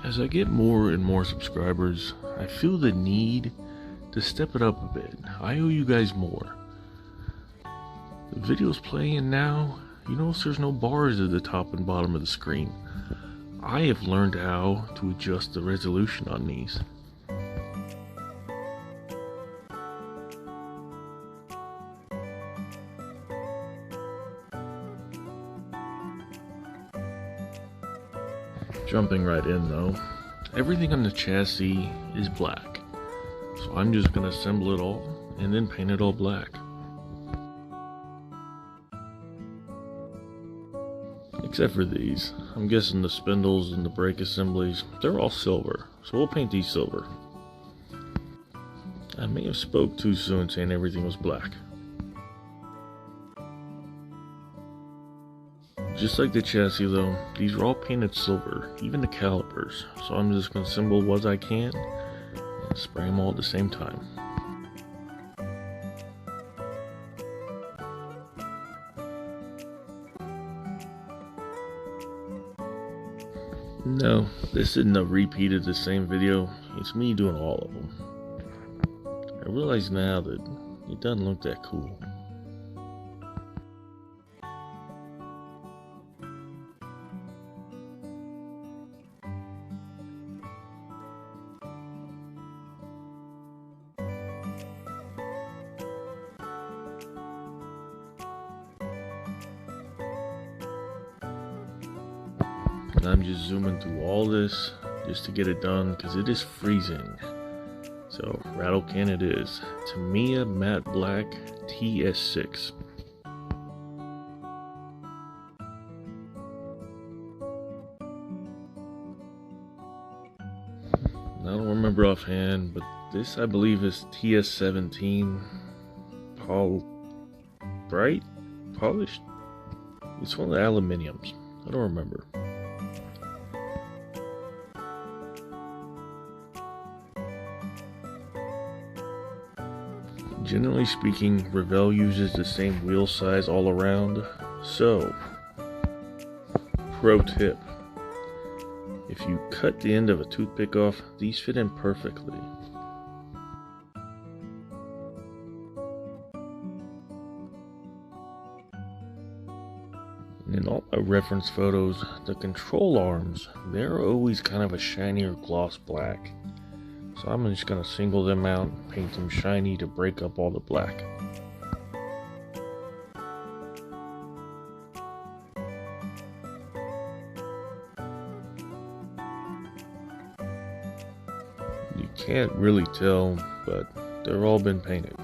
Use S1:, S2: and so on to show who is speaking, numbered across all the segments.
S1: As I get more and more subscribers, I feel the need to step it up a bit. I owe you guys more. The video's playing now. You notice there's no bars at the top and bottom of the screen. I have learned how to adjust the resolution on these. Jumping right in though, everything on the chassis is black. So I'm just going to assemble it all and then paint it all black. Except for these. I'm guessing the spindles and the brake assemblies, they're all silver. So we'll paint these silver. I may have spoke too soon saying everything was black. Just like the chassis though, these are all painted silver, even the calipers. So I'm just going to assemble what I can and spray them all at the same time. No, this isn't a repeat of the same video. It's me doing all of them. I realize now that it doesn't look that cool. And I'm just zooming through all this just to get it done because it is freezing. So rattle can it is. Tamiya Matte Black TS6. I don't remember offhand, but this I believe is TS17 bright polished. It's one of the aluminiums. I don't remember. Generally speaking, Revell uses the same wheel size all around. So, pro tip. If you cut the end of a toothpick off, these fit in perfectly. And in all my reference photos, the control arms, they're always kind of a shinier gloss black. So I'm just going to single them out and paint them shiny to break up all the black. You can't really tell, but they've all been painted.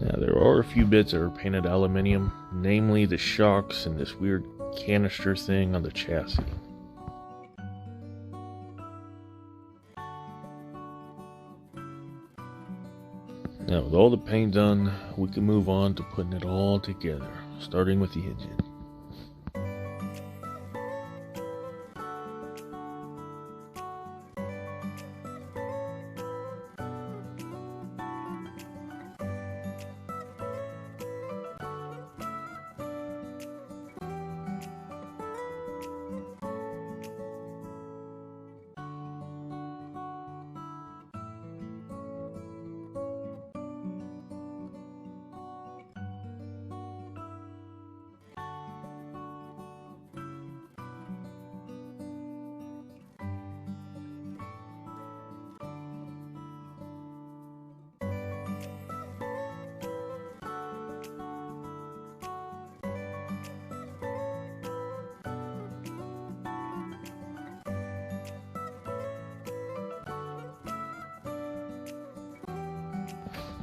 S1: Now there are a few bits that are painted aluminium, namely the shocks and this weird canister thing on the chassis. Now with all the paint done, we can move on to putting it all together, starting with the engine.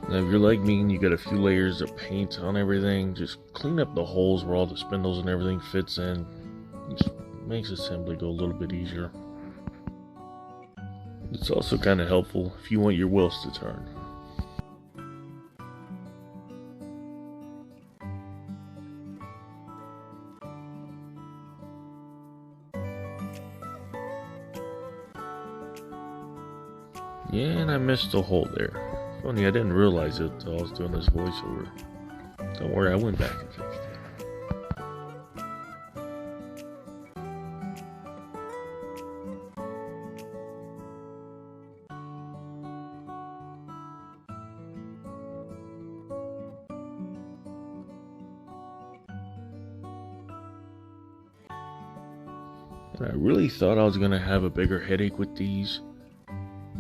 S1: Now if you're like me and you got a few layers of paint on everything, just clean up the holes where all the spindles and everything fits in. It just makes assembly go a little bit easier. It's also kind of helpful if you want your wheels to turn. Yeah, and I missed a hole there. Funny, I didn't realize it until I was doing this voiceover. Don't worry, I went back and fixed it. I really thought I was going to have a bigger headache with these,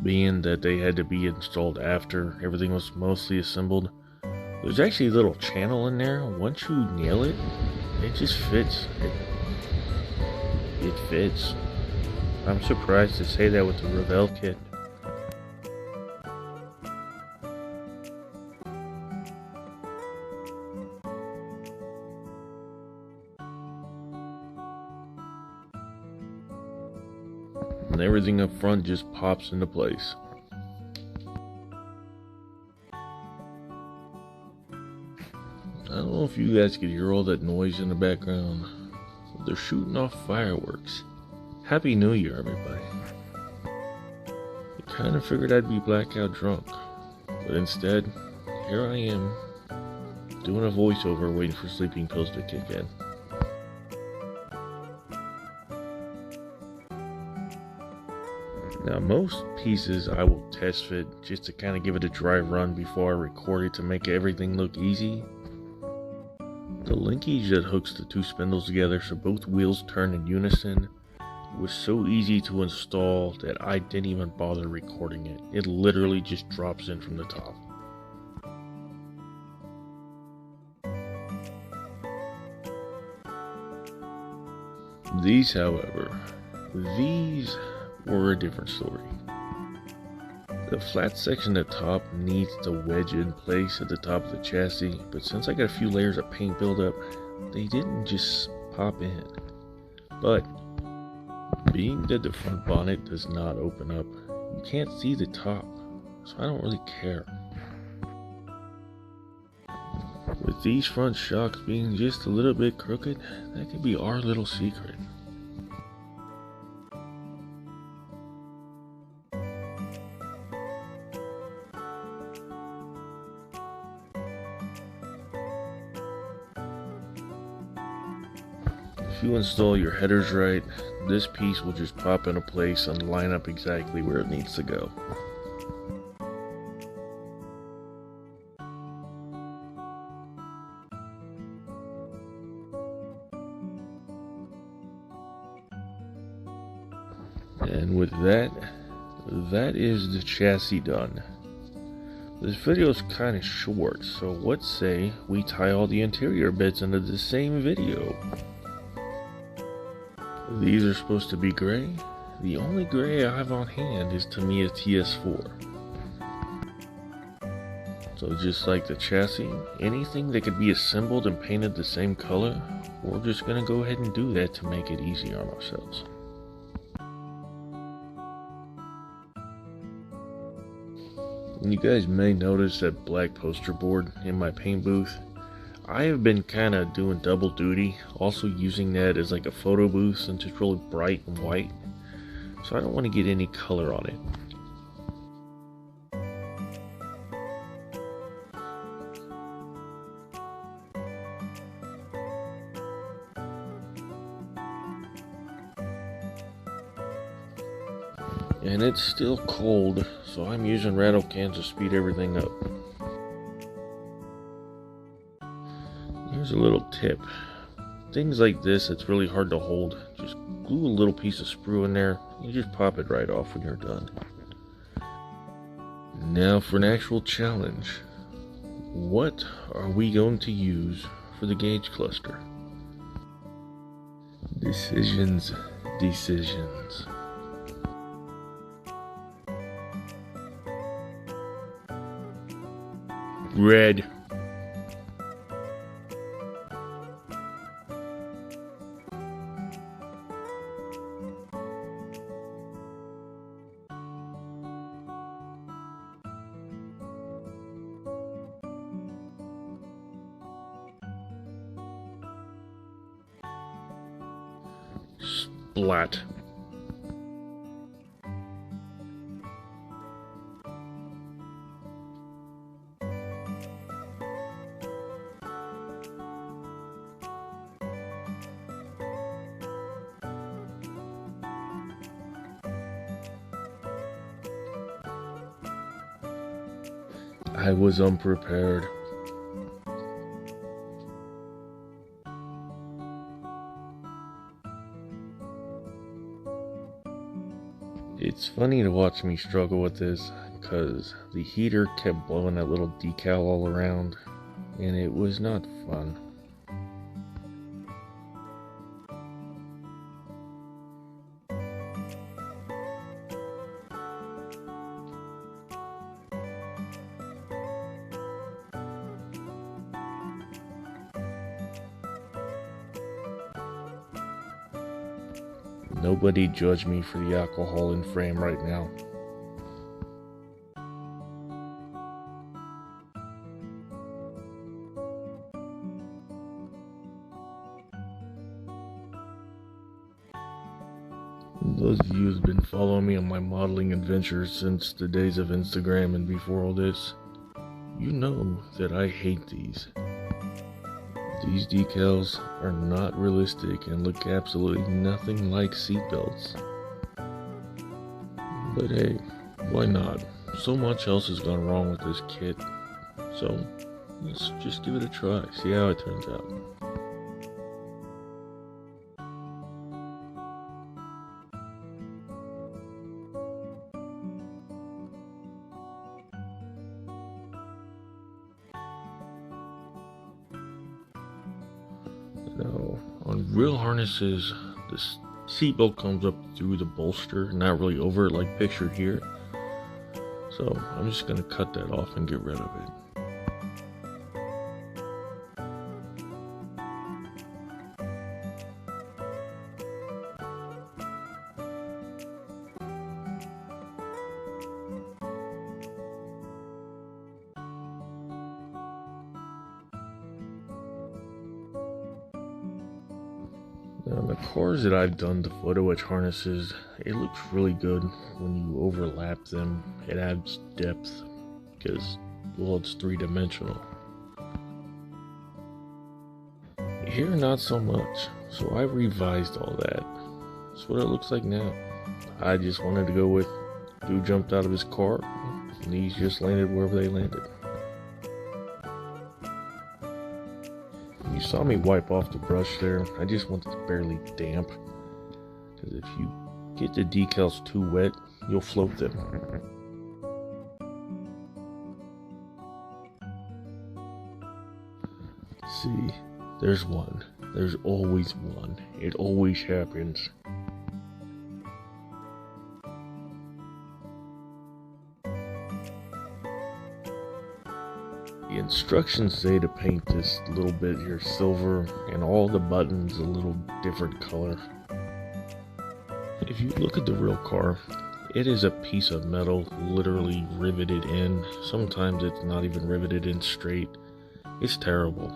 S1: being that they had to be installed after everything was mostly assembled. There's actually a little channel in there. Once you nail it, it just fits. It fits. I'm surprised to say that with the Revell kit. And everything up front just pops into place. I don't know if you guys could hear all that noise in the background. They're shooting off fireworks. Happy New Year, everybody. I kind of figured I'd be blackout drunk, but instead, here I am, doing a voiceover waiting for sleeping pills to kick in. Now, most pieces I will test fit just to kind of give it a dry run before I record it to make everything look easy. The linkage that hooks the two spindles together so both wheels turn in unison was so easy to install that I didn't even bother recording it. It literally just drops in from the top. These, however, were a different story. The flat section at the top needs to wedge in place at the top of the chassis, but since I got a few layers of paint buildup, they didn't just pop in. But being that the front bonnet does not open up, you can't see the top, so I don't really care. With these front shocks being just a little bit crooked, that could be our little secret. If you install your headers right, this piece will just pop into place and line up exactly where it needs to go. And with that is the chassis done. This video is kind of short, so let's say we tie all the interior bits into the same video. These are supposed to be gray. The only gray I have on hand is Tamiya TS4. So just like the chassis, anything that could be assembled and painted the same color, we're just going to go ahead and do that to make it easy on ourselves. And you guys may notice that black poster board in my paint booth. I have been kind of doing double duty, also using that as like a photo booth since it's really bright and white, so I don't want to get any color on it. And it's still cold, so I'm using rattle cans to speed everything up. Here's a little tip. Things like this, it's really hard to hold. Just glue a little piece of sprue in there. You just pop it right off when you're done. Now for an actual challenge. What are we going to use for the gauge cluster? Decisions. Red. Splat. I was unprepared. It's funny to watch me struggle with this because the heater kept blowing that little decal all around and it was not fun. Nobody judge me for the alcohol in frame right now. Those of you who've been following me on my modeling adventures since the days of Instagram and before all this, you know that I hate these. These decals are not realistic and look absolutely nothing like seatbelts. But hey, why not? So much else has gone wrong with this kit, so let's just give it a try, see how it turns out. Now, on real harnesses, the seatbelt comes up through the bolster, not really over it like pictured here. So I'm just going to cut that off and get rid of it. Now, the cars that I've done the photo etch harnesses, it looks really good when you overlap them. It adds depth because, well, it's three-dimensional. Here, not so much, so I revised all that. That's what it looks like now. I just wanted to go with dude jumped out of his car, and these just landed wherever they landed. You saw me wipe off the brush there. I just want it barely damp, because if you get the decals too wet, you'll float them. See, there's one. There's always one. It always happens. The instructions say to paint this little bit here silver and all the buttons a little different color. If you look at the real car, it is a piece of metal literally riveted in. Sometimes it's not even riveted in straight. It's terrible.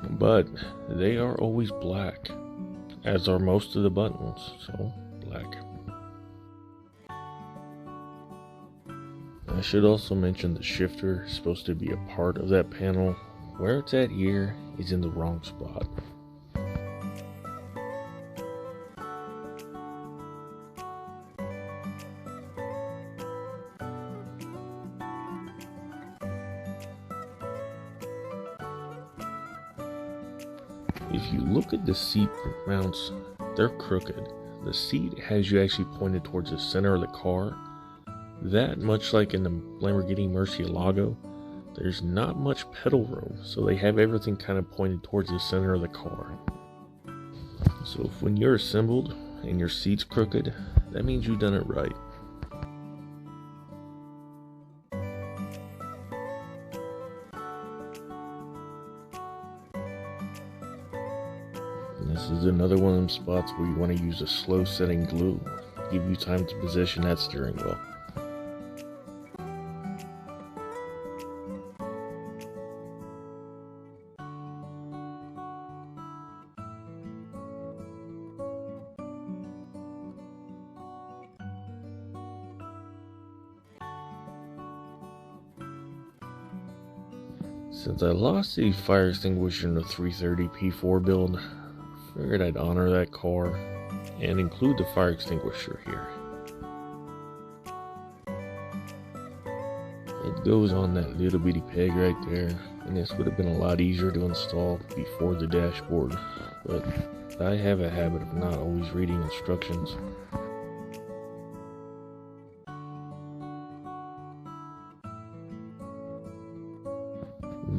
S1: But they are always black, as are most of the buttons, so black. I should also mention the shifter is supposed to be a part of that panel. Where it's at here is in the wrong spot. If you look at the seat mounts, they're crooked. The seat has you actually pointed towards the center of the car. That, much like in the Lamborghini Murcielago, there's not much pedal room, so they have everything kind of pointed towards the center of the car. So if when you're assembled and your seat's crooked, that means you've done it right. And this is another one of them spots where you want to use a slow setting glue, give you time to position that steering wheel. Since I lost the fire extinguisher in the 330 P4 build, I figured I'd honor that car and include the fire extinguisher here. It goes on that little bitty peg right there, and this would have been a lot easier to install before the dashboard, but I have a habit of not always reading instructions.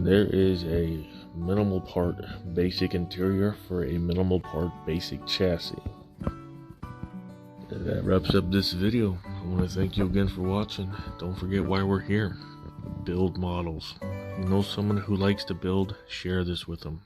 S1: And there is a minimal part basic interior for a minimal part basic chassis. And that wraps up this video. I want to thank you again for watching. Don't forget why we're here. Build models. You know someone who likes to build, share this with them.